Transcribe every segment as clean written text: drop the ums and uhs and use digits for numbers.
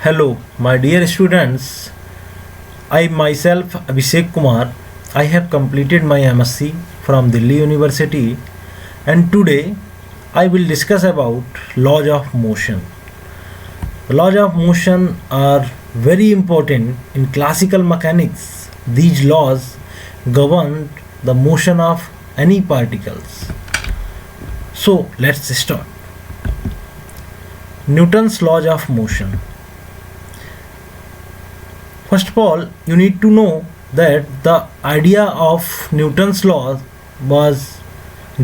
Hello, my dear students. I myself, Abhishek Kumar, I have completed my MSc from Delhi University, and today I will discuss about laws of motion. The laws of motion are very important in classical mechanics. These laws govern the motion of any particles. So let's start. Newton's laws of motion. First of all, you need to know that the idea of Newton's law was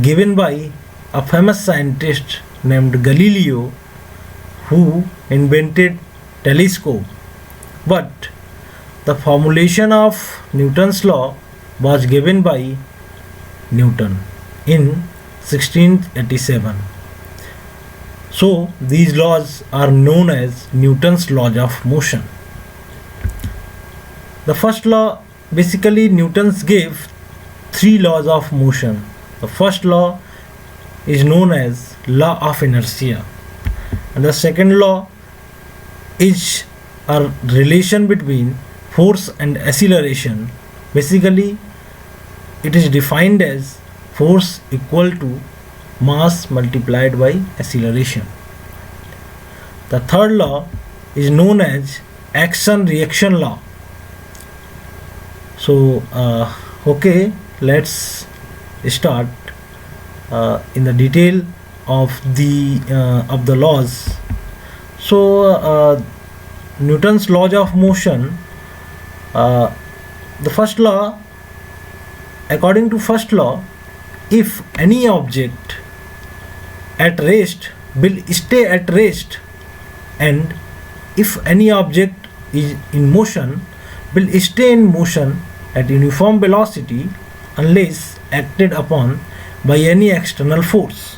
given by a famous scientist named Galileo, who invented telescope. But the formulation of Newton's law was given by Newton in 1687. So these laws are known as Newton's laws of motion. The first law, basically Newton's gave three laws of motion. The first law is known as law of inertia, and the second law is a relation between force and acceleration. Basically it is defined as force equal to mass multiplied by acceleration. The third law is known as action reaction law. So okay, let's start in the detail of the laws. So Newton's laws of motion. The first law, according to first law, if any object at rest will stay at rest, and if any object is in motion will stay in motion at uniform velocity unless acted upon by any external force.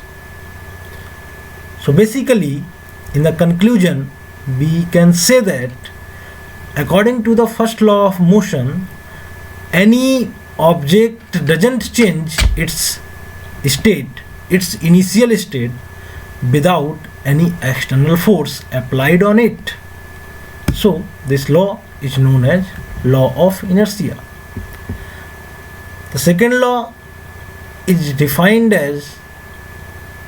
So basically, in the conclusion, we can say that according to the first law of motion, any object doesn't change its state, its initial state, without any external force applied on it. So this law is known as law of inertia. The second law is defined as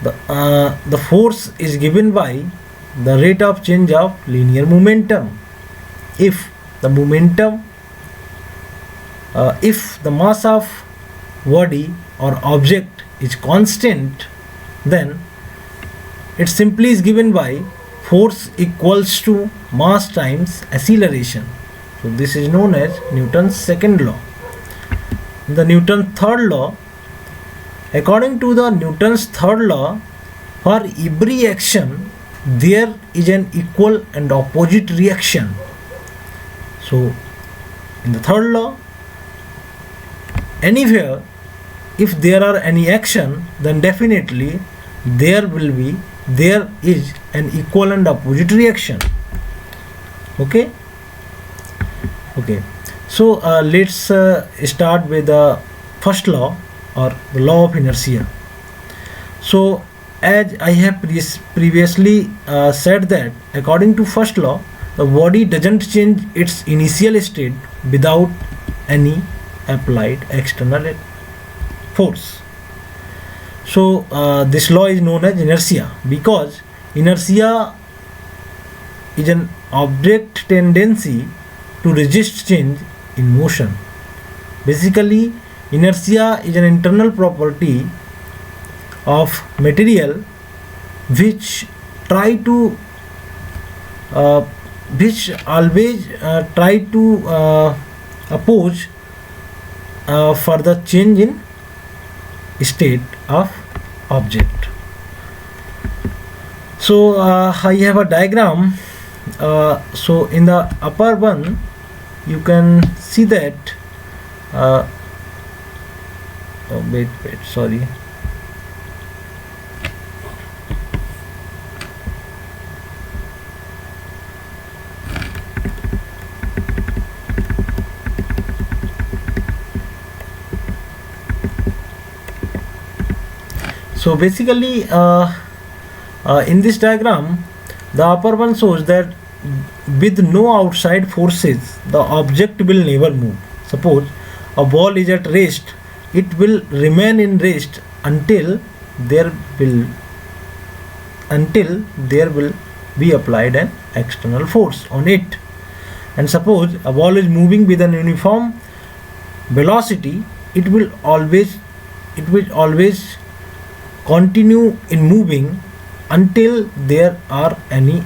the force is given by the rate of change of linear momentum. If the momentum, if the mass of body or object is constant, then it simply is given by force equals to mass times acceleration. So this is known as Newton's second law. The Newton's third law, according to the Newton's third law, for every action there is an equal and opposite reaction. So in the third law, anywhere if there are any action, then definitely there is an equal and opposite reaction. Okay. So let's start with the first law, or the law of inertia. So as I have previously said that according to first law, the body doesn't change its initial state without any applied external force. So this law is known as inertia, because inertia is an object tendency to resist change in motion. Basically, inertia is an internal property of material which always try to oppose for the change in state of object. So I have a diagram. So in the upper one you can see that sorry. So basically in this diagram, the upper one shows that with no outside forces, the object will never move. Suppose a ball is at rest, it will remain in rest there will until there will be applied an external force on it. And suppose a ball is moving with an uniform velocity, it will always continue in moving until there are any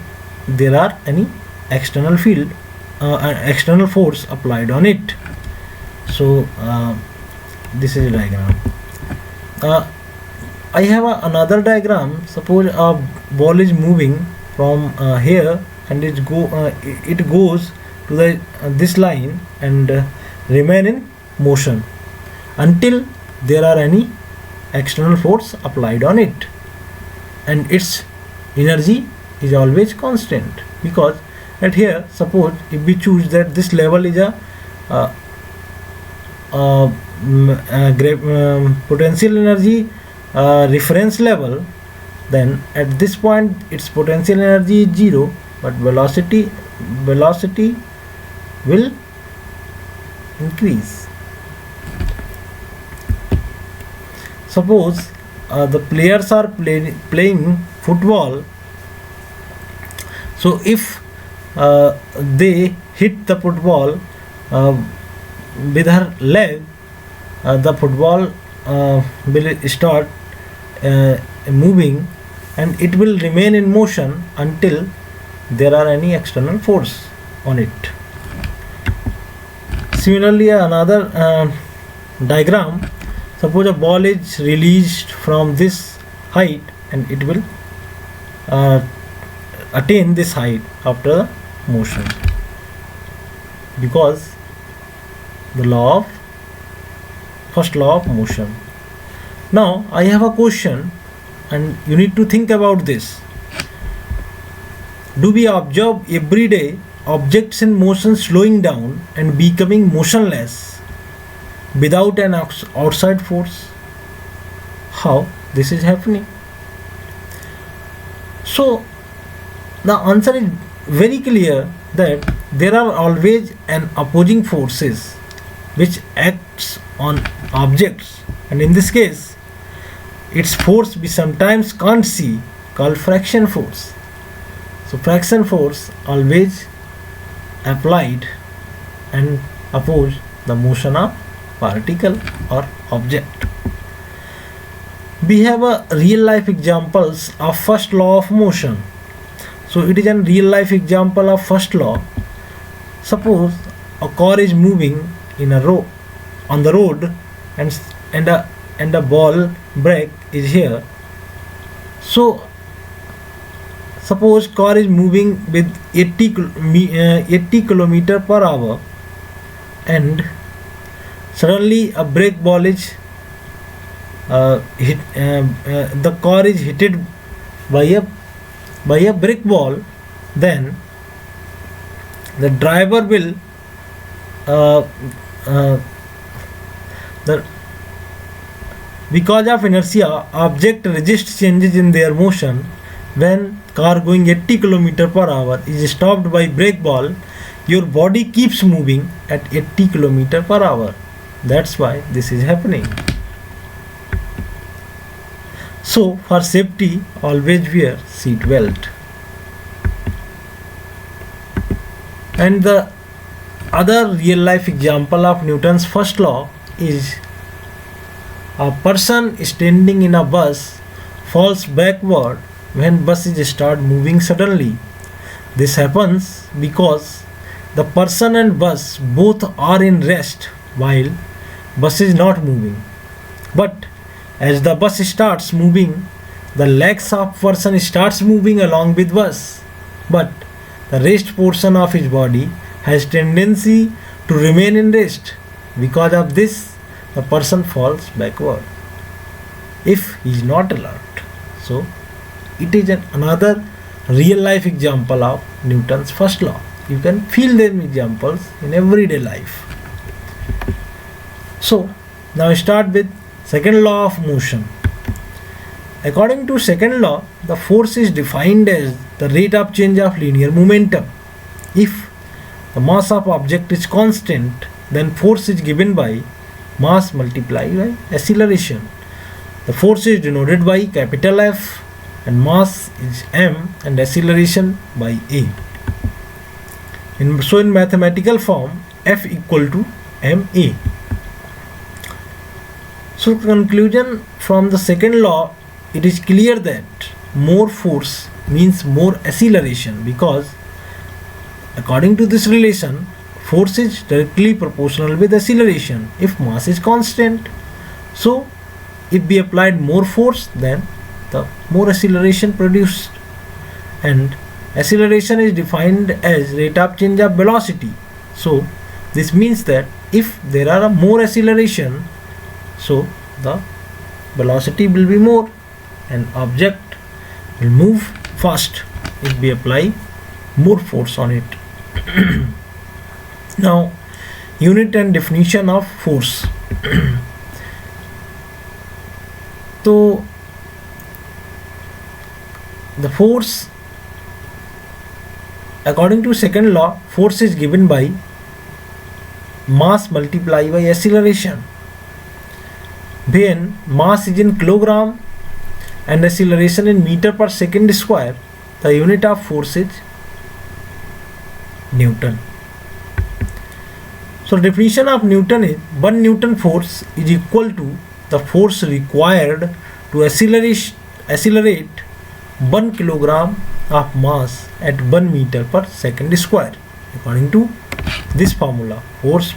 external field external force applied on it. So this is a diagram. uh, I have another diagram. Suppose a ball is moving from here, and it goes to the this line and remain in motion until there are any external force applied on it, and its energy is always constant. Because at here, suppose if we choose that this level is a uh, potential energy reference level, then at this point its potential energy is zero, but velocity will increase. Suppose the players are playing football. So if they hit the football with her leg, the football will start moving, and it will remain in motion until there are any external force on it. Similarly, another diagram. Suppose a ball is released from this height, and it will attain this height after the motion, because the first law of motion. Now I have a question, and you need to think about this. Do we observe every day objects in motion slowing down and becoming motionless without an outside force? How this is happening? So the answer is very clear, that there are always an opposing forces which acts on objects, and in this case its force we sometimes can't see, called friction force. So friction force always applied and oppose the motion of particle or object. We have a real life examples of first law of motion. So it is a real life example of first law. Suppose a car is moving in a row on the road, and a ball brake is here. So suppose car is moving with 80 kilometer per hour, and suddenly a brake ball is the car is hit by a brick ball. Then the driver will because of inertia, object resist changes in their motion. When car going 80 km per hour is stopped by brake ball, your body keeps moving at 80 km per hour. That's why this is happening. So for safety, always wear seat belt. And the other real life example of Newton's first law is a person standing in a bus falls backward when bus is start moving suddenly. This happens because the person and bus both are in rest while bus is not moving. But as the bus starts moving, the legs of person starts moving along with bus. But the rest portion of his body has tendency to remain in rest. Because of this, the person falls backward if he is not alert. So it is another real life example of Newton's first law. You can feel them examples in everyday life. So now start with second law of motion. According to second law, the force is defined as the rate of change of linear momentum. If the mass of object is constant, then force is given by mass multiplied by acceleration. The force is denoted by capital F and mass is m and acceleration by a. So in mathematical form, F equal to ma. So conclusion from the second law, it is clear that more force means more acceleration, because according to this relation, force is directly proportional with acceleration if mass is constant. So if we applied more force, then the more acceleration produced. And acceleration is defined as rate of change of velocity. So this means that if there are more acceleration, so the velocity will be more and object will move fast if we apply more force on it. Now, unit and definition of force. So the force, according to second law, force is given by mass multiplied by acceleration. When mass is in kilogram and acceleration in meter per second square, the unit of force is Newton. So definition of Newton is 1 Newton force is equal to the force required to accelerate 1 kilogram of mass at 1 meter per second square. According to this formula, force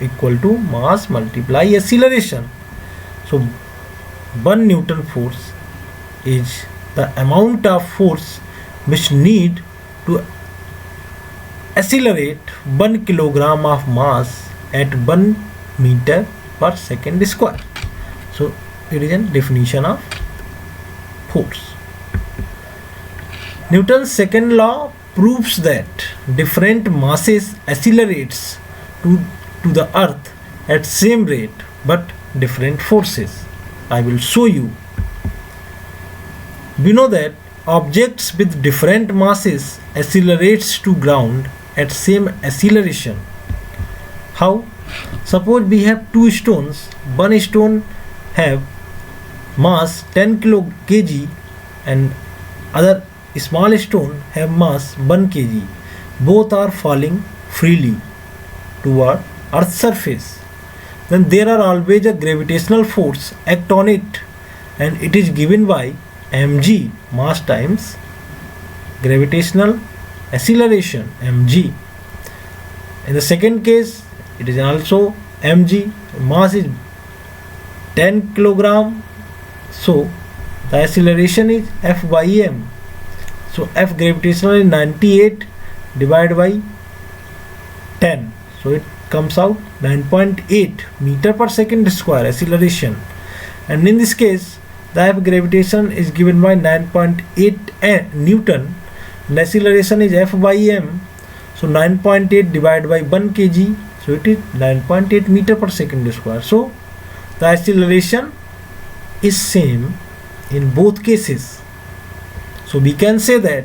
equal to mass multiply acceleration. So 1 Newton force is the amount of force which need to accelerate 1 kilogram of mass at 1 meter per second square. So it is a definition of force. Newton's second law proves that different masses accelerates to the earth at same rate but different forces. I will show you. We know that objects with different masses accelerates to ground at same acceleration. How? Suppose we have two stones. One stone have mass 10 kg and other small stone have mass 1 kg. Both are falling freely toward Earth's surface. Then there are always a gravitational force act on it, and it is given by mg, mass times gravitational acceleration, mg. In the second case, it is also mg, mass is 10 kilogram, so the acceleration is F by m. So F gravitational is 98 divided by 10, so it comes out 9.8 meter per second square acceleration. And in this case, the F gravitation is given by 9.8 Newton and acceleration is F by m. So 9.8 divided by 1 kg, so it is 9.8 meter per second square. So the acceleration is same in both cases. So we can say that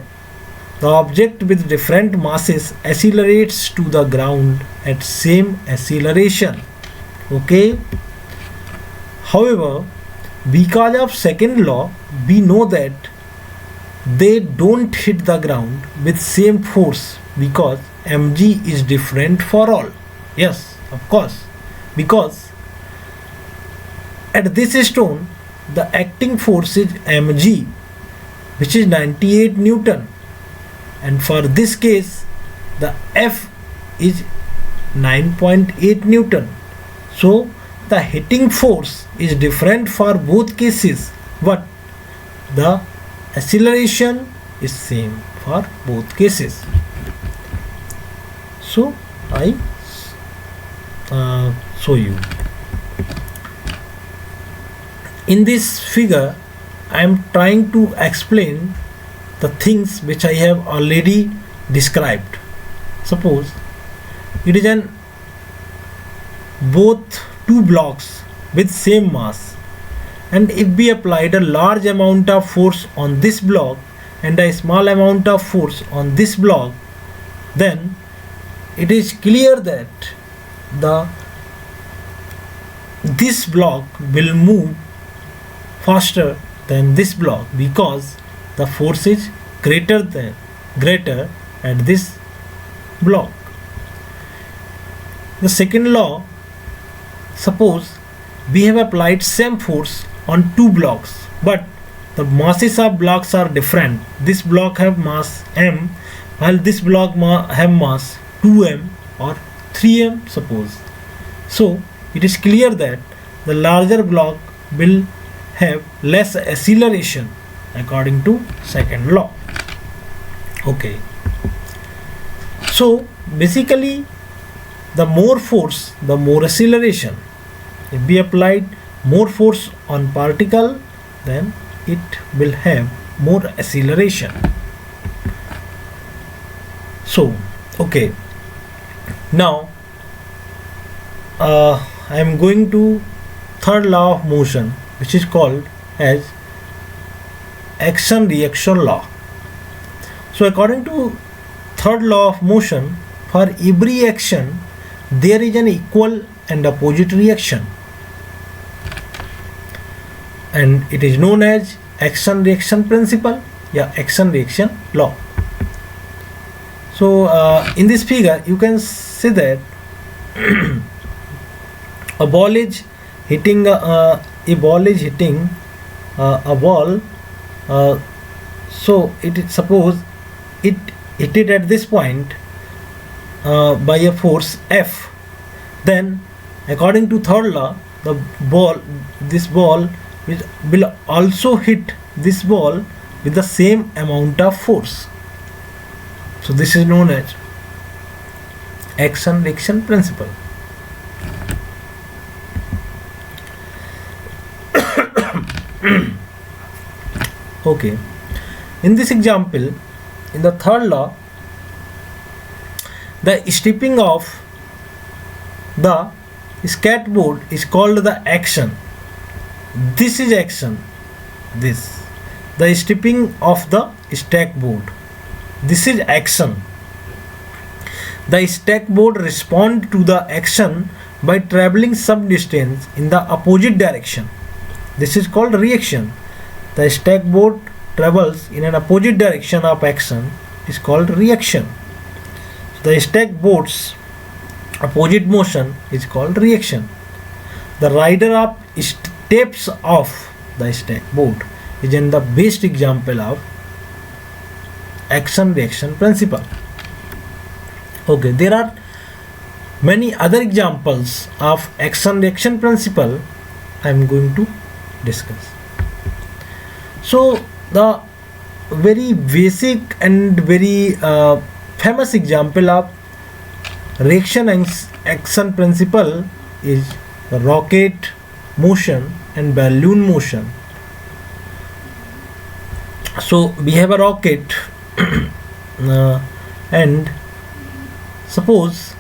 the object with different masses accelerates to the ground at same acceleration. Okay. However, because of second law, we know that they don't hit the ground with same force because mg is different for all. Yes, of course, because at this stone the acting force is mg, which is 98 Newton, and for this case the F is 9.8 Newton. So the hitting force is different for both cases, but the acceleration is same for both cases. So I show you. In this figure, I am trying to explain the things which I have already described. Suppose it is an both two blocks with same mass, and if we applied a large amount of force on this block and a small amount of force on this block, then it is clear that the this block will move faster than this block because the force is greater at this block. The second law, suppose we have applied same force on two blocks, but the masses of blocks are different. This block have mass m, while this block have mass 2m or 3m, suppose. So it is clear that the larger block will have less acceleration according to second law. Okay. So basically, the more force, the more acceleration. If we applied more force on particle, then it will have more acceleration. So, okay. Now, I am going to third law of motion, which is called as action reaction law. So according to third law of motion, for every action there is an equal and opposite reaction, and it is known as action reaction principle, action reaction law. So in this figure you can see that a ball is hitting a ball. So it is, suppose it hit it at this point by a force F, then according to third law, this ball will also hit this ball with the same amount of force. So this is known as action reaction principle. Okay, in this example, in the third law, the stripping of the skateboard is called the action. This is action. The stripping of the skateboard, this is action. The skateboard responds to the action by traveling some distance in the opposite direction. This is called reaction. The skateboard travels in an opposite direction of action is called reaction. The skateboard's opposite motion is called reaction. The rider of steps off the skateboard is in the best example of action reaction principle. Okay, there are many other examples of action reaction principle I am going to discuss. So the very basic and very famous example of reaction and action principle is the rocket motion and balloon motion. So we have a rocket and suppose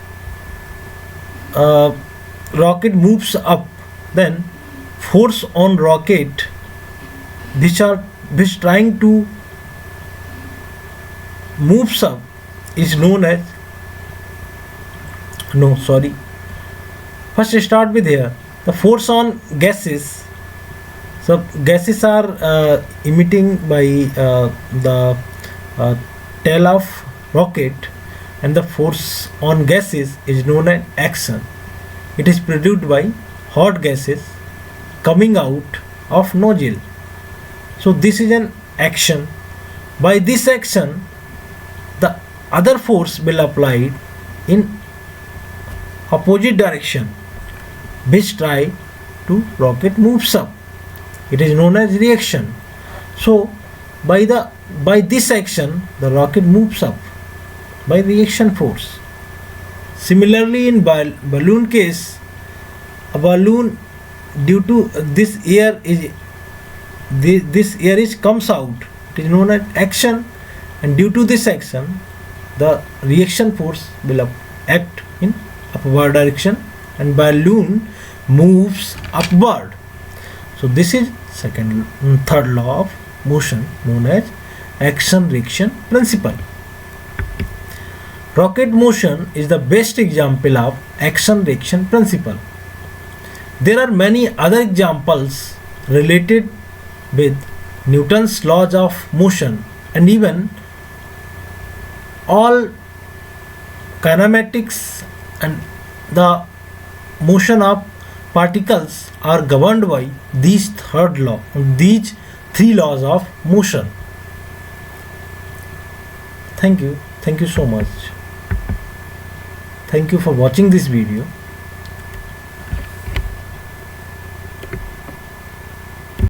rocket moves up, then force on rocket which trying to moves up is known as first start with here the force on gases. So gases are emitting by the tail of rocket, and the force on gases is known as action. It is produced by hot gases coming out of nozzle. So this is an action. By this action, the other force will apply in opposite direction, which try to rocket moves up. It is known as reaction. So by this action, the rocket moves up by reaction force. Similarly, in balloon case, a balloon, due to this air comes out, it is known as action, and due to this action the reaction force will act in upward direction and balloon moves upward. So this is third law of motion known as action reaction principle. Rocket motion is the best example of action-reaction principle. There are many other examples related with Newton's laws of motion, and even all kinematics and the motion of particles are governed by these three laws of motion. Thank you so much. Thank you for watching this video.